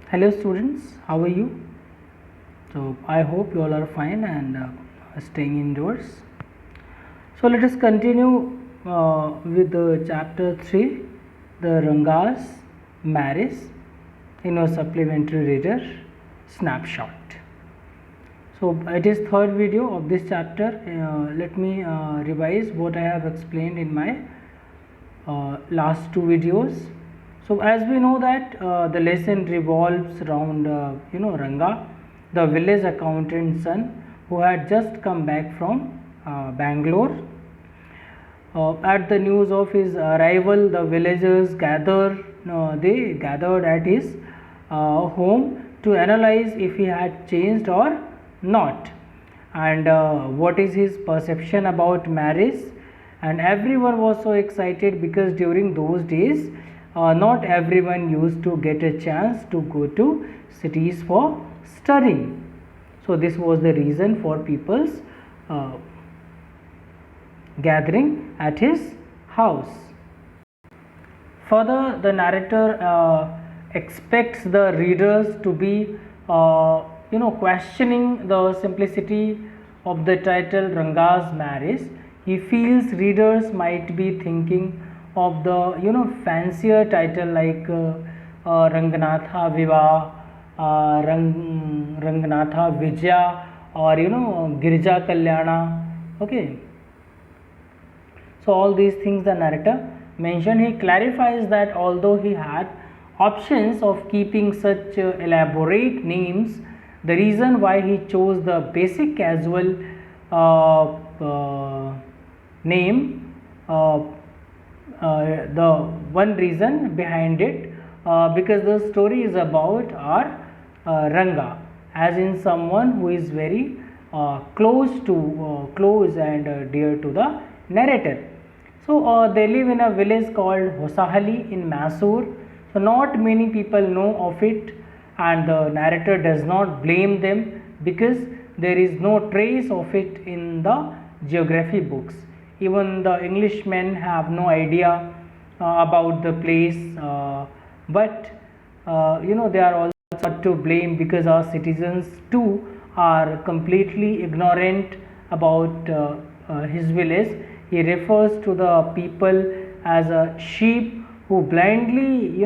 Hello students, how are you? So I hope you all are fine and staying indoors. So let us continue with the chapter 3, the Rangas marriage in a supplementary reader snapshot. So it is third video of this chapter. Let me revise what I have explained in my last two videos. So as we know that the lesson revolves around Ranga, the village accountant's son who had just come back from Bangalore. At the news of his arrival, the villagers they gathered at his home to analyze if he had changed or not, and what is his perception about marriage. And everyone was so excited because during those days not everyone used to get a chance to go to cities for studying. So this was the reason for people's gathering at his house. Further, the narrator expects the readers to be questioning the simplicity of the title Ranga's marriage. He feels readers might be thinking of the fancier title like Ranganatha Vivah, Ranganatha Vijaya, or Girija Kalyana. Okay. So all these things the narrator mentioned. He clarifies that although he had options of keeping such elaborate names, the reason why he chose the basic casual name, the one reason behind it, because the story is about our Ranga, as in someone who is very close and dear to the narrator. So they live in a village called Hosahali in Mysore. So not many people know of it, and the narrator does not blame them because there is no trace of it in the geography books. Even the Englishmen have no idea about the place, but they are also not to blame because our citizens too are completely ignorant about his village. He refers to the people as a sheep who blindly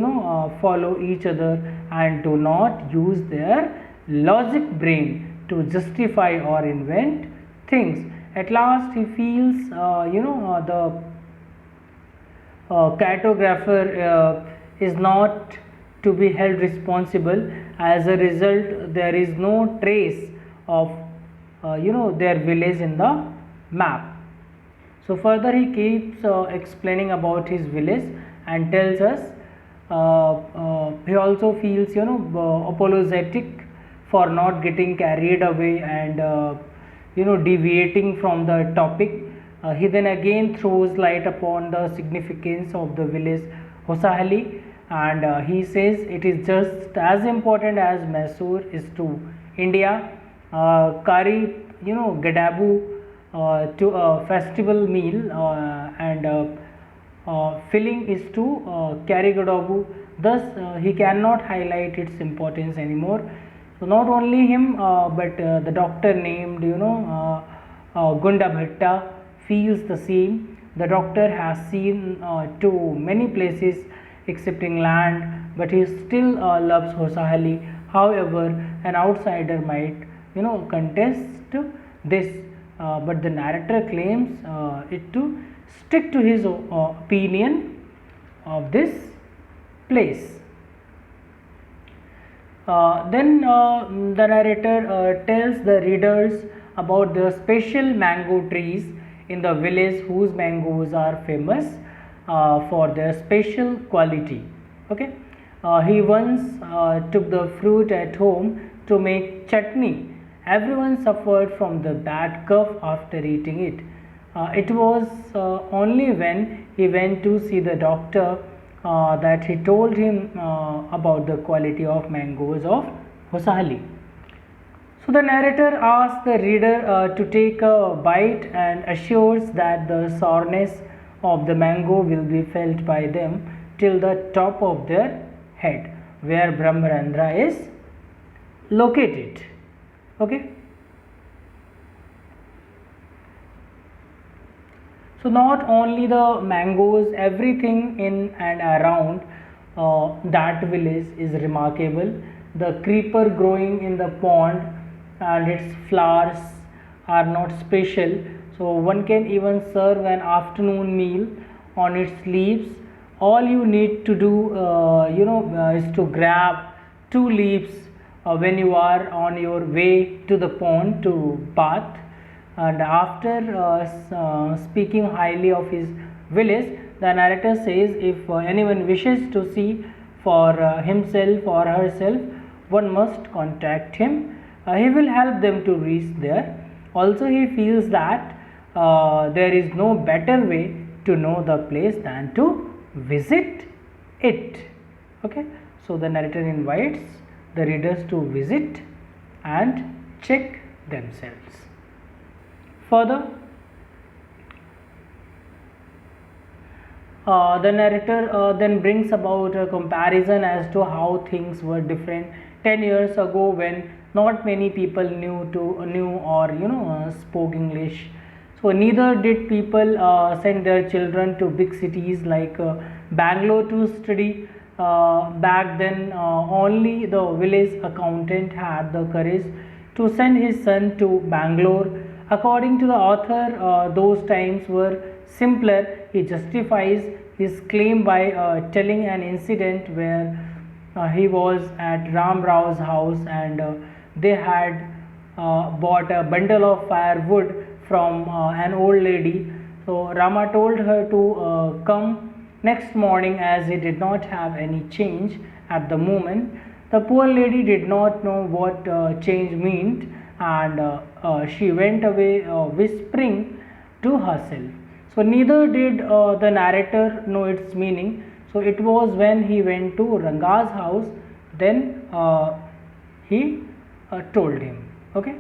follow each other and do not use their logic brain to justify or invent things. At last he feels the cartographer is not to be held responsible. As a result, there is no trace of their village in the map. So further he keeps explaining about his village and tells us he also feels apologetic for not getting carried away and deviating from the topic. He then again throws light upon the significance of the village Hosahali, and he says it is just as important as Mysore is to India. Kari, Gadabu to a festival meal, and filling is to Karigodabu. Thus he cannot highlight its importance anymore. So not only him but the doctor named Gunda Bhatta feels the same. The doctor has seen to many places excepting land, but he still loves Hosahali. However, an outsider might contest this, but the narrator claims it to stick to his opinion of this place. Then the narrator tells the readers about the special mango trees in the village whose mangoes are famous for their special quality. Okay, he once took the fruit at home to make chutney. Everyone suffered from the bad cough after eating it. It was only when he went to see the doctor that he told him about the quality of mangoes of Hosahali. So the narrator asks the reader to take a bite and assures that the sourness of the mango will be felt by them till the top of their head. where Brahmarandra is located. Okay. So not only the mangoes, everything in and around that village is remarkable. The creeper growing in the pond and its flowers are not special. So one can even serve an afternoon meal on its leaves. All you need to do, is to grab two leaves when you are on your way to the pond to bath. And after speaking highly of his village, the narrator says if anyone wishes to see for himself or herself, one must contact him. He will help them to reach there. Also, he feels that there is no better way to know the place than to visit it. Okay, so the narrator invites the readers to visit and check themselves. Further, the narrator then brings about a comparison as to how things were different 10 years ago when not many people knew or spoke English. So neither did people send their children to big cities like Bangalore to study. Back then, only the village accountant had the courage to send his son to Bangalore. According to the author, those times were simpler. He justifies his claim by telling an incident where he was at Ram Rao's house and they had bought a bundle of firewood from an old lady. So Rama told her to come next morning as he did not have any change at the moment. The poor lady did not know what change meant and she went away whispering to herself. So neither did the narrator know its meaning. So it was when he went to Ranga's house, then he told him. Okay.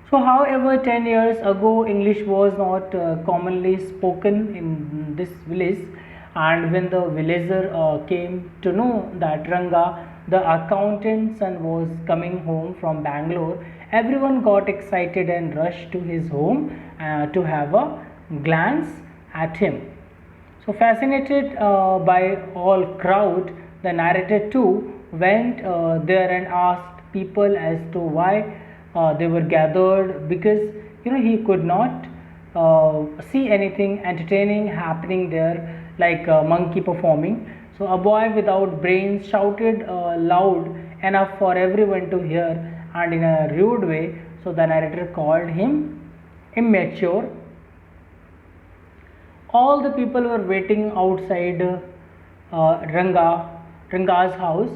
So however 10 years ago English was not commonly spoken in this village, and when the villager came to know that Ranga, the accountant's son, was coming home from Bangalore, everyone got excited and rushed to his home to have a glance at him. So fascinated by all crowd, the narrator too went there and asked people as to why they were gathered, because he could not see anything entertaining happening there like a monkey performing. So a boy without brains shouted loud enough for everyone to hear and in a rude way. So the narrator called him immature. All the people were waiting outside Ranga's house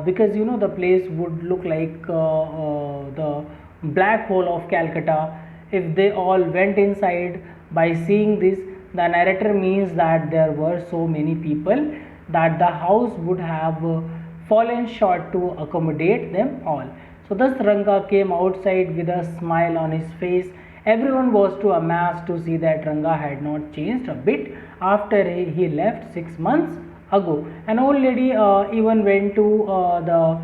because the place would look like the black hole of Calcutta if they all went inside. By seeing this, the narrator means that there were so many people that the house would have fallen short to accommodate them all. So thus Ranga came outside with a smile on his face. Everyone was too amazed to see that Ranga had not changed a bit after he left 6 months ago. An old lady even went to the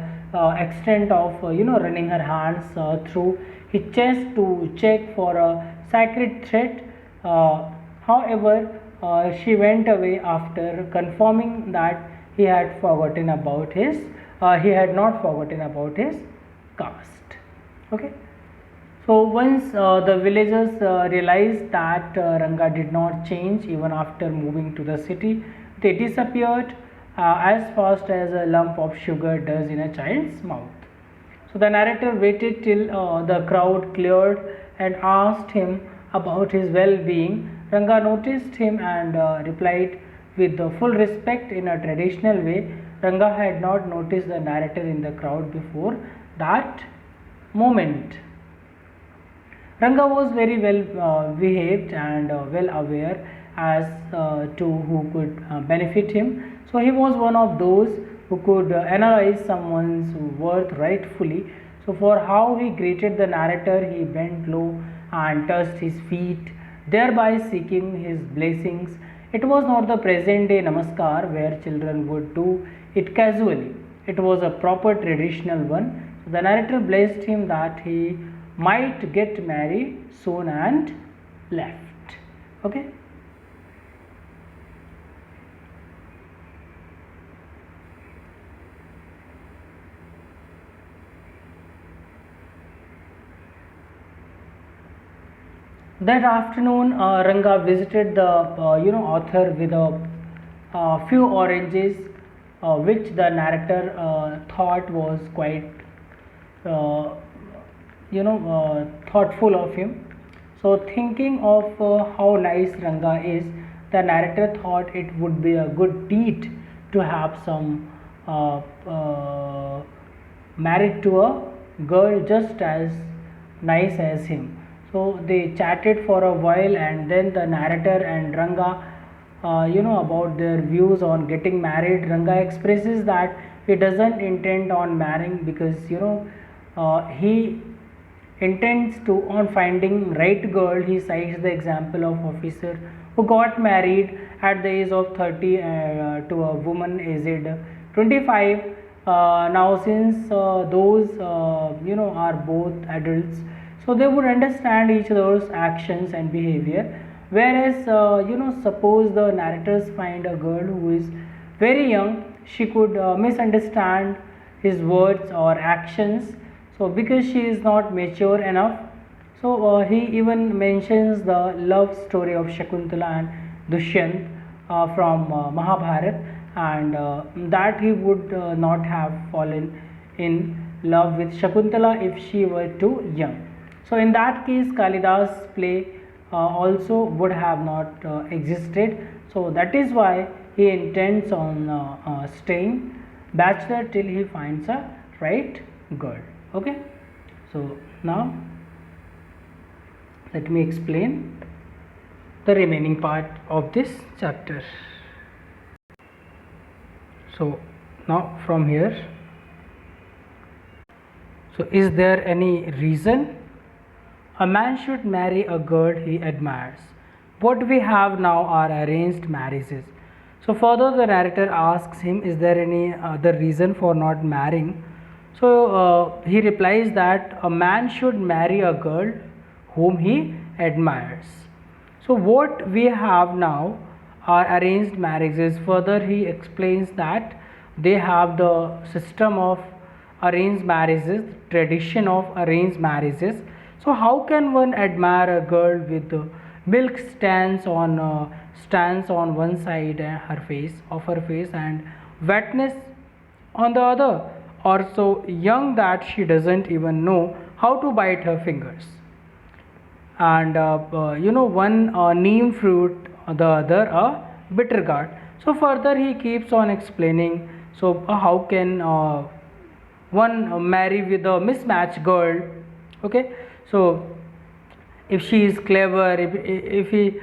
extent of running her hands through his chest to check for a sacred thread. However, she went away after confirming that he had forgotten about his he had not forgotten about his caste. Okay. So once the villagers realized that Ranga did not change even after moving to the city, they disappeared as fast as a lump of sugar does in a child's mouth. So the narrator waited till the crowd cleared and asked him about his well-being. Ranga noticed him and replied with the full respect in a traditional way. Ranga had not noticed the narrator in the crowd before that moment. Ranga was very well behaved and well aware as to who could benefit him. So he was one of those who could analyze someone's worth rightfully. So for how he greeted the narrator, he bent low and touched his feet. thereby seeking his blessings. It was not the present day namaskar where children would do it casually. It was a proper traditional one. The narrator blessed him that he might get married soon and left. Okay. That afternoon, Ranga visited the author with a few oranges, which the narrator thought was quite thoughtful of him. So, thinking of how nice Ranga is, the narrator thought it would be a good deed to have some married to a girl just as nice as him. So they chatted for a while, and then the narrator and Ranga, about their views on getting married. Ranga expresses that he doesn't intend on marrying because he intends to on finding right girl. He cites the example of officer who got married at the age of 30 to a woman aged 25. Now since those are both adults, so they would understand each other's actions and behavior. Whereas suppose the narrators find a girl who is very young, she could misunderstand his words or actions, so because she is not mature enough. So he even mentions the love story of Shakuntala and Dushyant from Mahabharata, and that he would not have fallen in love with Shakuntala if she were too young. So in that case, Kalidas play also would have not existed. So that is why he intends on staying bachelor till he finds a right girl. Okay. So now let me explain the remaining part of this chapter. So now from here, so is there any reason a man should marry a girl he admires? What we have now are arranged marriages. So further the narrator asks him, is there any other reason for not marrying? So he replies that a man should marry a girl whom he admires. So what we have now are arranged marriages. Further he explains that they have the system of arranged marriages, tradition of arranged marriages. So how can one admire a girl with milk stands on one side her face and wetness on the other, or so young that she doesn't even know how to bite her fingers, and one neem fruit, the other a bitter gourd. So further he keeps on explaining. So how can one marry with a mismatched girl? Okay. So if she is clever, if he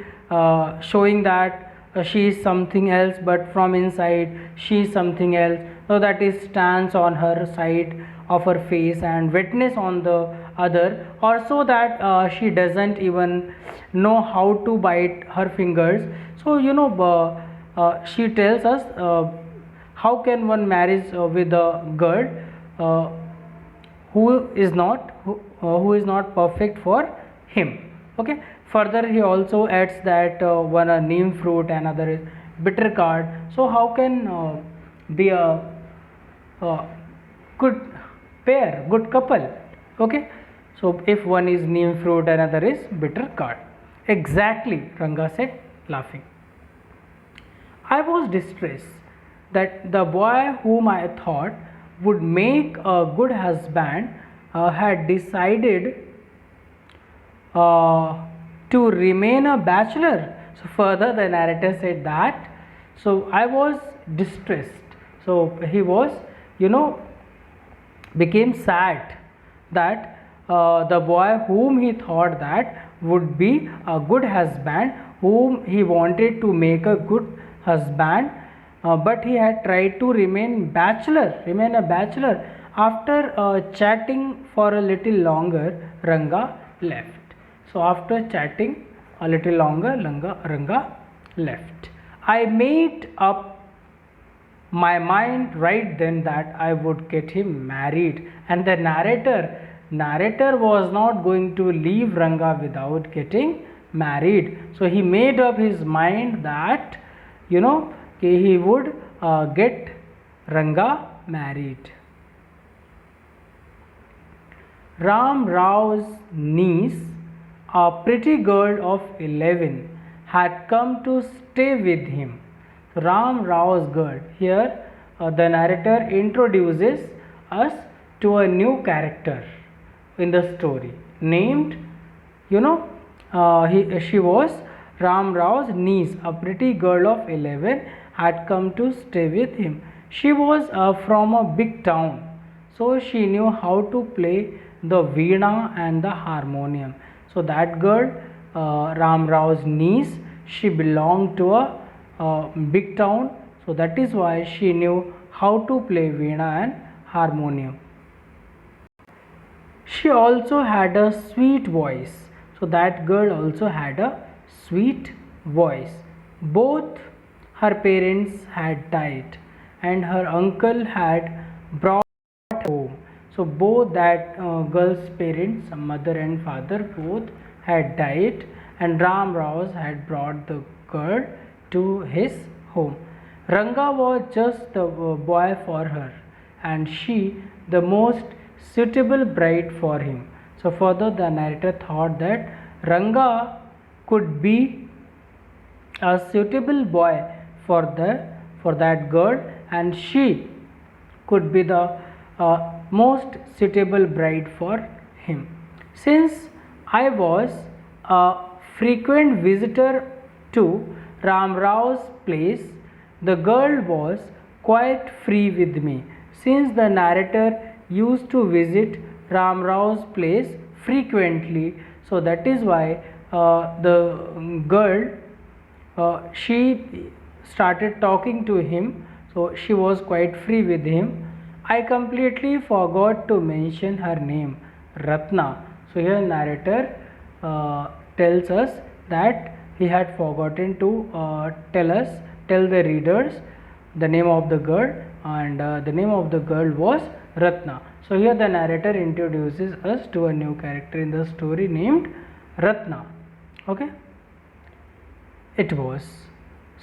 showing that she is something else, but from inside she is something else, so that is stands on her side of her face and witness on the other, or so that she doesn't even know how to bite her fingers. So she tells us how can one marry with a girl who is not perfect for him. Okay. Further he also adds that one a neem fruit, another is bitter gourd. So how can be a good pair, good couple? Okay. So if one is neem fruit, another is bitter gourd. Exactly, Ranga said, laughing. I was distressed that the boy whom I thought would make a good husband had decided to remain a bachelor. So further the narrator said that, so I was distressed. So he was became sad that the boy whom he thought that would be a good husband, whom he wanted to make a good husband, but he had tried to remain a bachelor. After chatting for a little longer, Ranga left. So after chatting a little longer, Ranga left. I made up my mind right then that I would get him married, and the narrator was not going to leave Ranga without getting married. So he made up his mind that he would get Ranga married. Ram Rao's niece, a pretty girl of 11, had come to stay with him. Ram Rao's girl. Here the narrator introduces us to a new character in the story named, she was Ram Rao's niece, a pretty girl of 11, had come to stay with him. She was from a big town, so she knew how to play the veena and the harmonium. So that girl, Ram Rao's niece, she belonged to a big town, so that is why she knew how to play veena and harmonium. She also had a sweet voice. So that girl also had a sweet voice. Both her parents had died and her uncle had brought her home. So both that girl's parents, mother and father, both had died, and Ram Raos had brought the girl to his home. Ranga was just the boy for her, and she the most suitable bride for him. So further the narrator thought that Ranga could be a suitable boy for that girl, and she could be the most suitable bride for him. Since I was a frequent visitor to Ram Rao's place, the girl was quite free with me. Since the narrator used to visit Ram Rao's place frequently, so that is why the girl, she started talking to him, so she was quite free with him. I completely forgot to mention her name, Ratna. So here narrator tells us that he had forgotten to tell the readers the name of the girl, and the name of the girl was Ratna. So here the narrator introduces us to a new character in the story named Ratna. Okay, it was.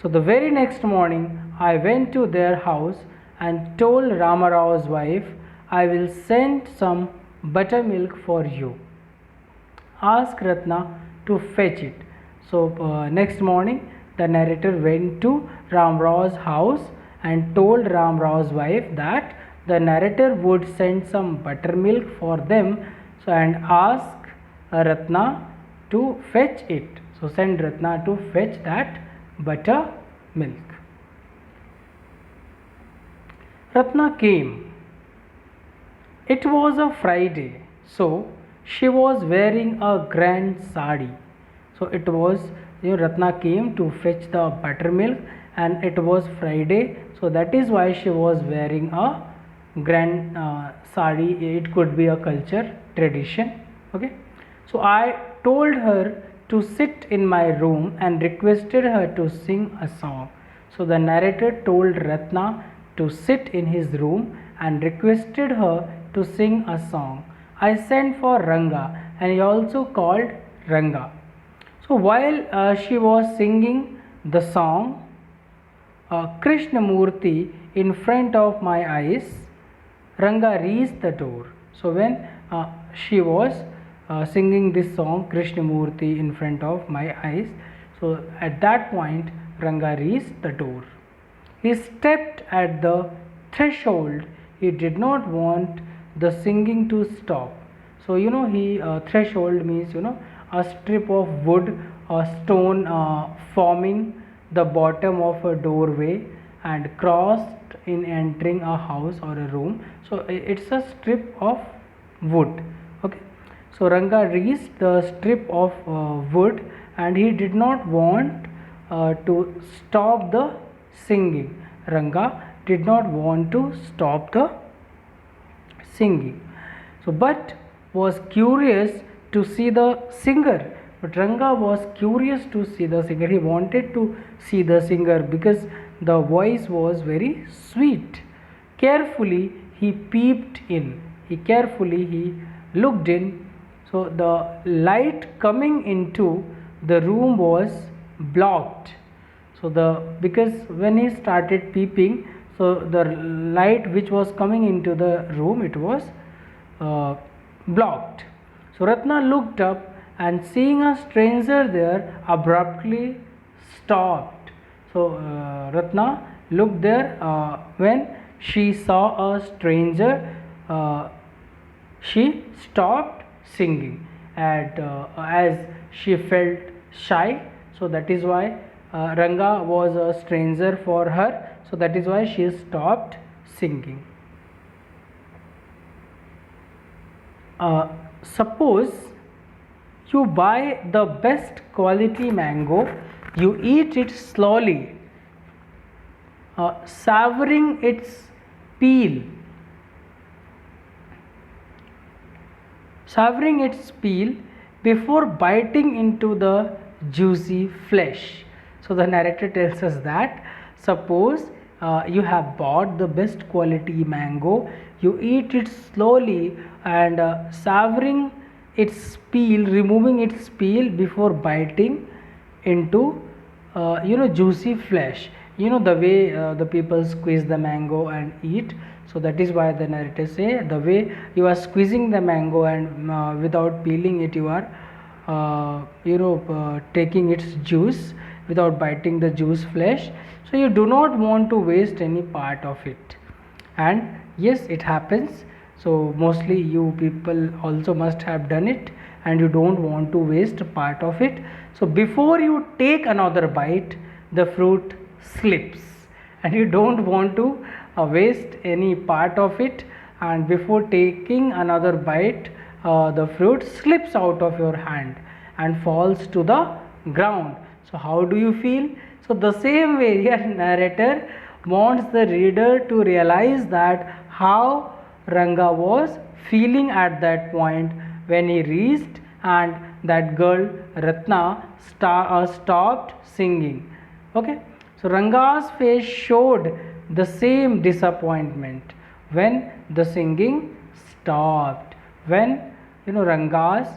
So the very next morning I went to their house and told Ramarao's wife, I will send some buttermilk for you. Ask Ratna to fetch it. So next morning the narrator went to Ram Rao's house and told Ram Rao's wife that the narrator would send some buttermilk for them, so and ask Ratna to fetch it. So send Ratna to fetch that buttermilk. Ratna came. It was a Friday, so she was wearing a grand sari. So it was, Ratna came to fetch the buttermilk, and it was Friday, so that is why she was wearing a grand sari. It could be a culture tradition. Okay, so I told her to sit in my room and requested her to sing a song. So the narrator told Ratna to sit in his room and requested her to sing a song. I sent for Ranga, and he also called Ranga. So while she was singing the song, Krishnamurti in front of my eyes, Ranga reached the door. So when she was singing this song, Krishnamurti in front of my eyes, so at that point Ranga reached the door. He stepped at the threshold. He did not want the singing to stop. So threshold means a strip of wood or stone forming the bottom of a doorway and crossed in entering a house or a room. So it's a strip of wood. Okay, so Ranga reached the strip of wood, and he did not want to stop the singing. Ranga did not want to stop the singing, so but was curious to see the singer But Ranga was curious to see the singer. He wanted to see the singer because the voice was very sweet. Carefully he peeped in. He looked in. So the light coming into the room was blocked. So because when he started peeping, so the light which was coming into the room, it was blocked. So Ratna looked up and seeing a stranger there abruptly stopped. So Ratna looked there when she saw a stranger. She stopped singing and as she felt shy. So that is why Ranga was a stranger for her. So that is why she stopped singing. Suppose you buy the best quality mango, you eat it slowly, savoring its peel. Savoring its peel before biting into the juicy flesh. So the narrator tells us that suppose you have bought the best quality mango, you eat it slowly and savoring its peel, removing its peel before biting into juicy flesh. The way the people squeeze the mango and eat. So that is why the narrator say the way you are squeezing the mango and without peeling it, you are taking its juice without biting the juice flesh. So you do not want to waste any part of it. And yes, it happens. So mostly you people also must have done it and you don't want to waste part of it. So before you take another bite, the fruit slips and you don't want to waste any part of it, and before taking another bite the fruit slips out of your hand and falls to the ground. So how do you feel? So the same way here narrator wants the reader to realize that how Ranga was feeling at that point when he reached and that girl Ratna stopped singing. Okay, so Ranga's face showed the same disappointment when the singing stopped. When Ratna's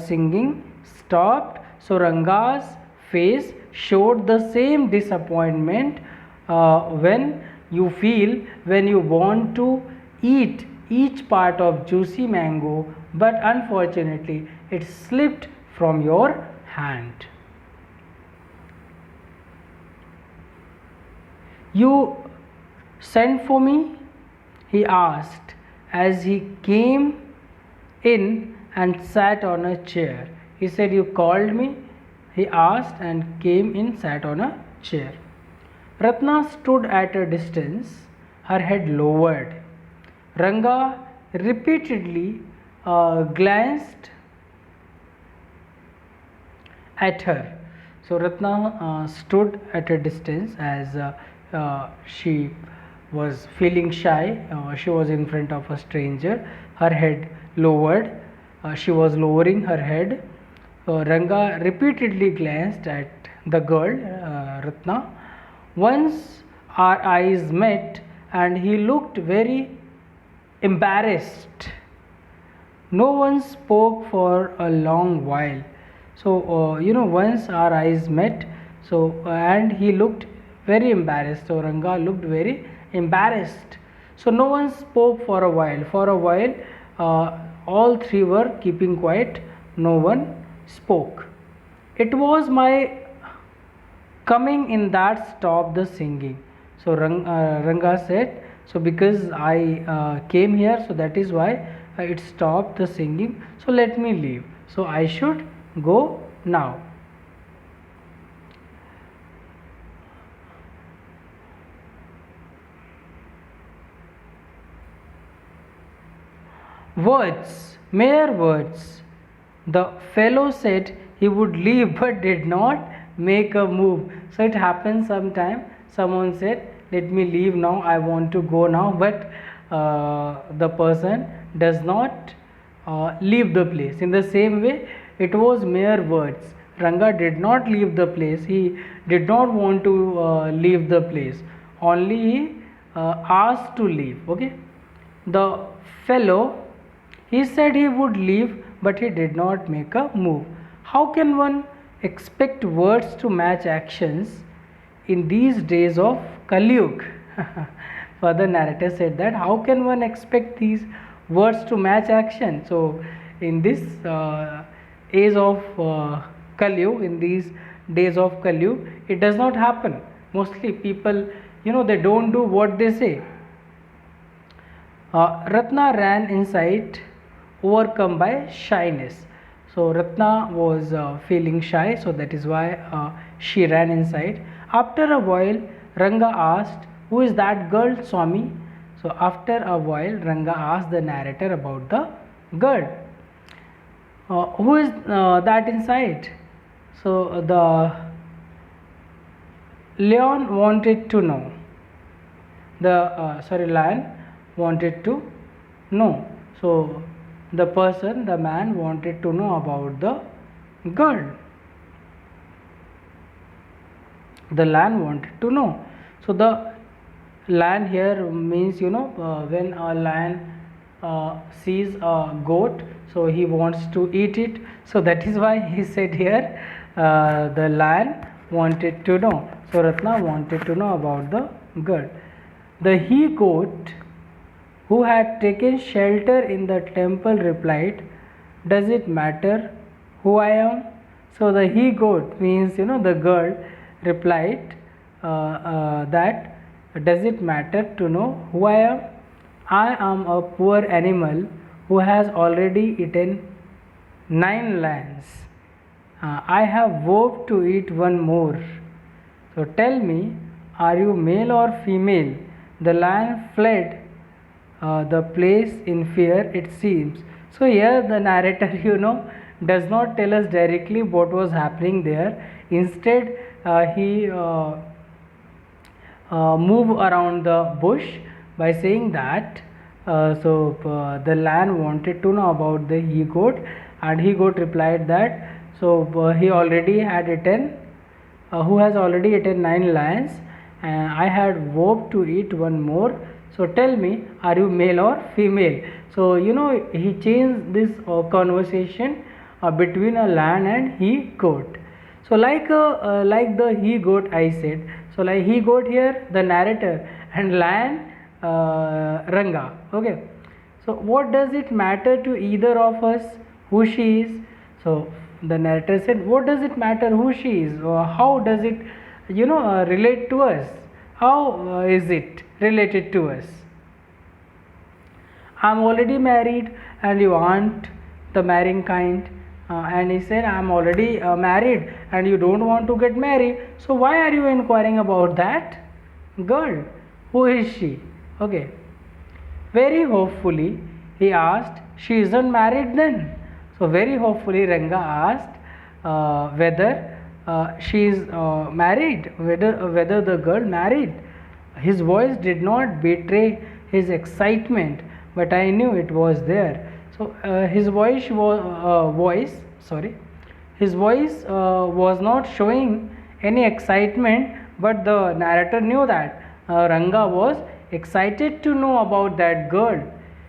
singing stopped, so Ranga's face showed the same disappointment when you want to eat each part of juicy mango, but unfortunately it slipped from your hand. You sent for me? He asked as he came in and sat on a chair. He said, you called me? He asked and came in, sat on a chair. Ratna stood at a distance, her head lowered. Ranga repeatedly glanced at her. So Ratna stood at a distance as she was feeling shy. She was in front of a stranger, her head lowered. She was lowering her head. Ranga repeatedly glanced at the girl Ratna. Once our eyes met and he looked very embarrassed. No one spoke for a long while. So once our eyes met, so and he looked very embarrassed. So Ranga looked very embarrassed. So no one spoke for a while. For a while all three were keeping quiet. No one spoke. It was my coming in that stopped the singing. So Ranga said, so because I came here, so that is why it stopped the singing. So let me leave. So I should go now. Words, mere words. The fellow said he would leave but did not make a move. So it happens sometime. Someone said, let me leave now, I want to go now, but the person does not leave the place. In the same way, it was mere words. Ranga did not leave the place. He did not want to leave the place. Only he asked to leave. Okay. The fellow, he said he would leave, but he did not make a move. How can one expect words to match actions in these days of Kali Yuga? Further narrator said that how can one expect these words to match action? So in this age of Kali Yuga, in these days of Kali Yuga, it does not happen. Mostly people, they don't do what they say. Ratna ran inside, overcome by shyness. So Ratna was feeling shy, so that is why she ran inside. After a while, Ranga asked, "Who is that girl, Swami?" So after a while, Ranga asked the narrator about the girl. Who is that inside? So the lion wanted to know. Lion wanted to know. So the man wanted to know about the girl. The lion wanted to know. So the lion here means, when a lion sees a goat, so he wants to eat it. So that is why he said here, the lion wanted to know. So Ratna wanted to know about the girl. The he goat who had taken shelter in the temple replied, "Does it matter who I am?" So the he goat means, the girl replied that, "Does it matter to know who I am? I am a poor animal who has already eaten 9 lions. I have vowed to eat one more. So tell me, are you male or female?" The lion fled the place in fear, it seems. So here the narrator, does not tell us directly what was happening there. Instead, he move around the bush by saying that the lion wanted to know about the he goat, and he goat replied that he already had eaten, who has already eaten 9 lions, and I had vowed to eat one more. So tell me, are you male or female? So he changed this conversation between a lion and he goat. So like the he goat I said. So like he goat here, the narrator, and lion, Ranga. Okay. So what does it matter to either of us who she is? So the narrator said, what does it matter who she is? Or how does it relate to us? How is it related to us? I am already married and you aren't the marrying kind. And he said, I am already married and you don't want to get married. So why are you inquiring about that girl? Who is she? Okay. Very hopefully he asked, she isn't married then? So very hopefully Ranga asked whether she is married, whether the girl married. His voice did not betray his excitement, but I knew it was there. So his voice was not showing any excitement, but the narrator knew that Ranga was excited to know about that girl.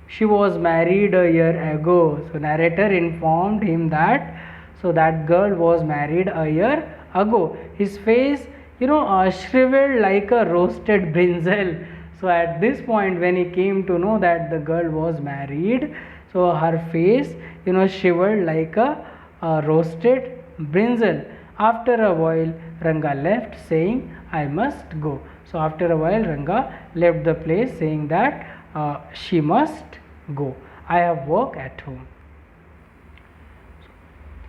She was married a year ago. So narrator informed him that that girl was married a year ago. His face shriveled like a roasted brinjal. So at this point, when he came to know that the girl was married, so her face shriveled like a roasted brinjal. After a while, Ranga left, saying, I must go. So after a while, Ranga left the place, saying that she must go. I have work at home.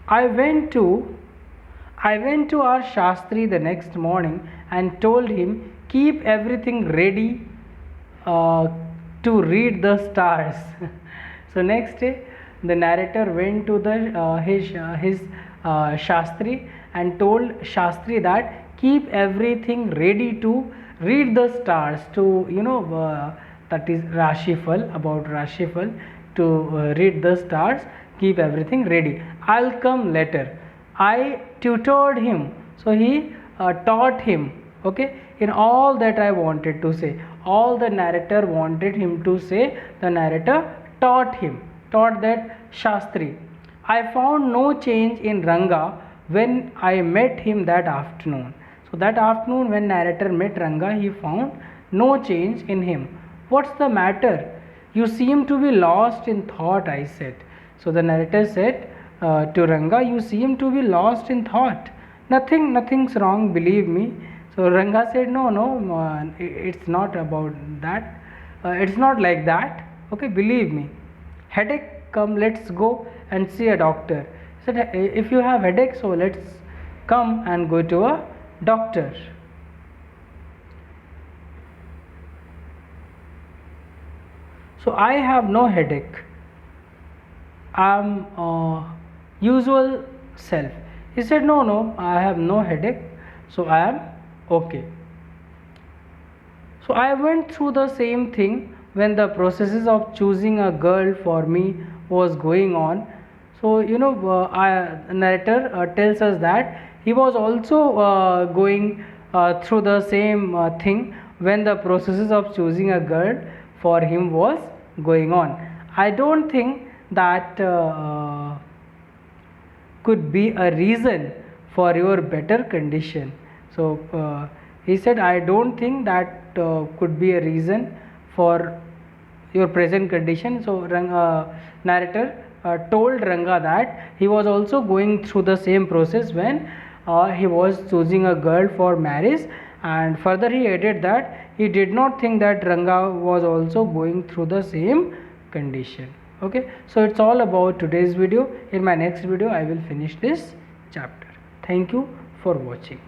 I went to our Shastri the next morning and told him, keep everything ready to read the stars. So next day, the narrator went to his Shastri and told Shastri that keep everything ready to read the stars, to that is Rashifal, about Rashifal. to read the stars, keep everything ready. I'll come later. I tutored him. So he taught him. Okay, in all that I wanted to say, all the narrator wanted him to say, the narrator taught him, taught that Shastri. I found no change in Ranga when I met him that afternoon. So that afternoon when narrator met Ranga, he found no change in him. What's the matter? You seem to be lost in thought, I said. So the narrator said to Ranga, you seem to be lost in thought. Nothing's wrong, believe me. So Ranga said, no, it's not about that. It's not like that. Okay, believe me. Headache, come, let's go and see a doctor. He said, if you have headache, so let's come and go to a doctor. So I have no headache. I'm usual self. He said, no, I have no headache, so I am okay. So I went through the same thing when the processes of choosing a girl for me was going on. So narrator tells us that he was also going through the same thing when the processes of choosing a girl for him was going on. I don't think that could be a reason for your better condition. So he said, I don't think that could be a reason for your present condition. So narrator told Ranga that he was also going through the same process when he was choosing a girl for marriage, and further he added that he did not think that Ranga was also going through the same condition. Okay, so it's all about today's video. In my next video I will finish this chapter. Thank you for watching.